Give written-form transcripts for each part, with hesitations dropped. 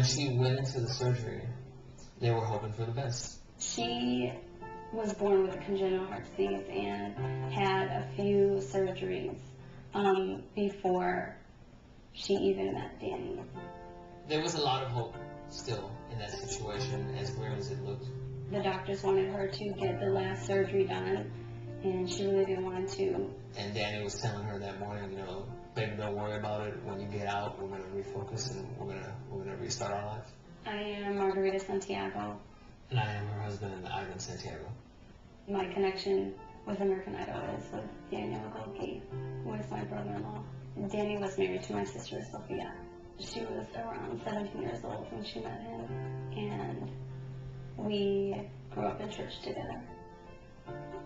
when she went into the surgery, they were hoping for the best. She was born with a congenital heart disease and had a few surgeries before she even met Danny. There was a lot of hope still in that situation, as grim as it looked. The doctors wanted her to get the last surgery done, and she really didn't want to. And Danny was telling her that morning, you know, baby, don't worry about it. When you get out, we're going to refocus and we're gonna restart our life. I am Margarita Santiago. And I am her husband, Ivan Santiago. My connection with American Idol is with Daniel Gokey, who is my brother-in-law. Danny was married to my sister, Sophia. She was around 17 years old when she met him, and we grew up in church together.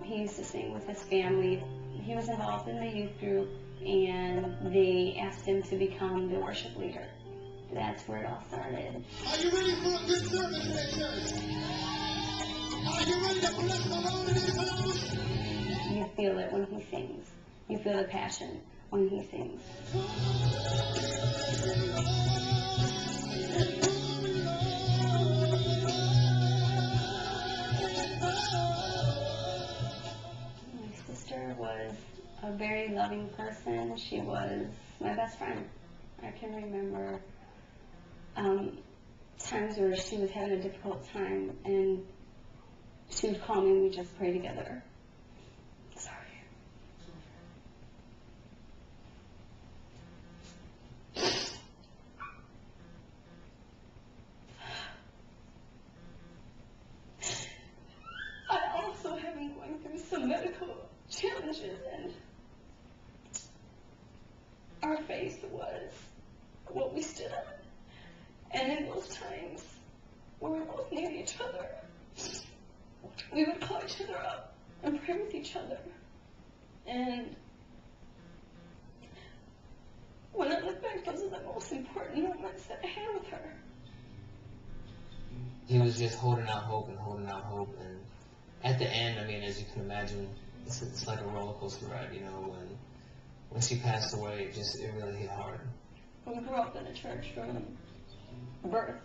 He used to sing with his family. He was involved in the youth group, and they asked him to become the worship leader. That's where it all started. Are you ready for a good service today, church? Are you ready to bless the Lord in this house? You feel it when he sings. You feel the passion when he sings. My sister was a very loving person. She was my best friend. I can remember times where she was having a difficult time and she would call me and we'd just pray together. Sorry. I also have been going through some medical challenges, and our faith was what we stood on. And in those times where we both needed each other, we would call each other up and pray with each other. And when I look back, those are the most important moments that I had with her. He was just holding out hope and holding out hope. And at the end, I mean, as you can imagine, it's like a roller coaster ride, you know, when she passed away, it really hit hard. We grew up in a church from birth,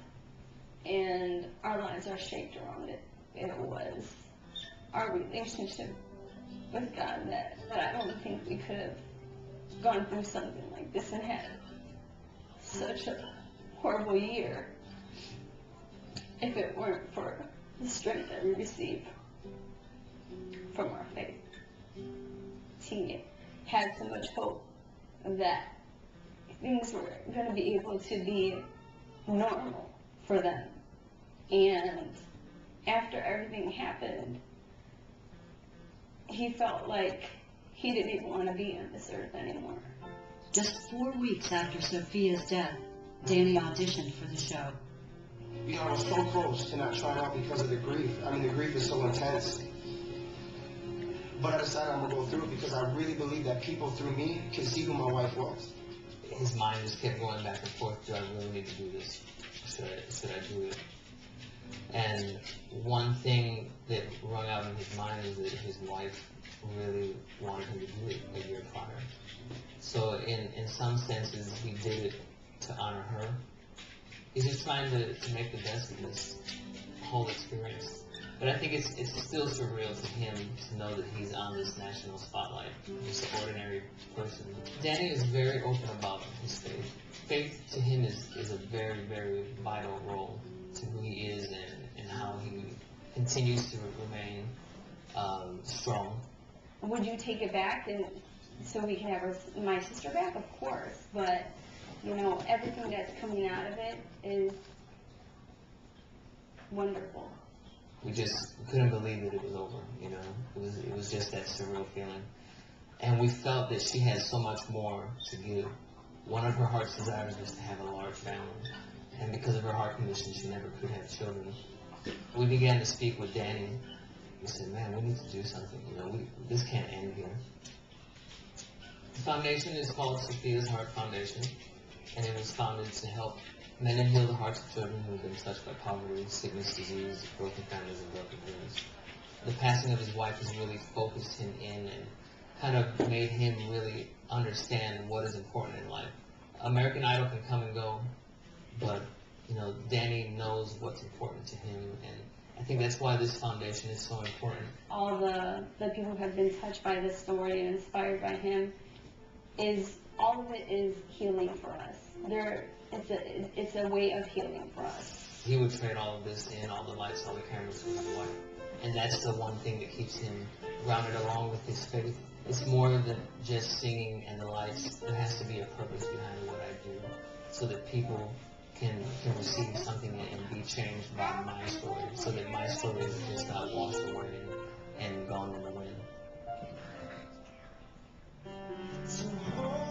and our lives are shaped around it. It was our relationship with God that I don't think we could have gone through something like this and had such a horrible year if it weren't for the strength that we receive from our faith. He had so much hope that things were going to be able to be normal for them. And after everything happened, he felt like he didn't even want to be on this earth anymore. Just 4 weeks after Sophia's death, Danny auditioned for the show. You know, I was so close to not trying out because of the grief. I mean, the grief is so intense. But I decided I'm going to go through it because I really believe that people through me can see who my wife was. His mind just kept going back and forth, do I really need to do this? Should I do it? And one thing that rung out in his mind is that his wife really wanted him to do it a year prior. So in some senses, he did it to honor her. He's just trying to make the best of this whole experience. But I think it's still surreal to him to know that he's on this national spotlight, just an ordinary person. Danny is very open about his faith. Faith to him is a very, very vital role to who he is and how he continues to remain strong. Would you take it back and so we can have my sister back? Of course, but you know, everything that's coming out of it is wonderful. We couldn't believe that it was over, you know. It was just that surreal feeling. And we felt that she had so much more to give. One of her heart's desires was to have a large family. And because of her heart condition, she never could have children. We began to speak with Danny. We said, man, we need to do something. You know, this can't end here. The foundation is called Sophia's Heart Foundation, and it was founded to help mend and heal the hearts of children who have been touched by poverty, sickness, disease, broken families, and broken dreams. The passing of his wife has really focused him in and kind of made him really understand what is important in life. American Idol can come and go, but Danny knows what's important to him, and I think that's why this foundation is so important. All the people who have been touched by this story and inspired by him, all of it is healing for us. It's a way of healing for us. He would trade all of this in, all the lights, all the cameras for his wife. And that's the one thing that keeps him grounded along with his faith. It's more than just singing and the lights. There has to be a purpose behind what I do so that people can receive something and be changed by my story, so that my story is just not washed away and gone in the wind. So hold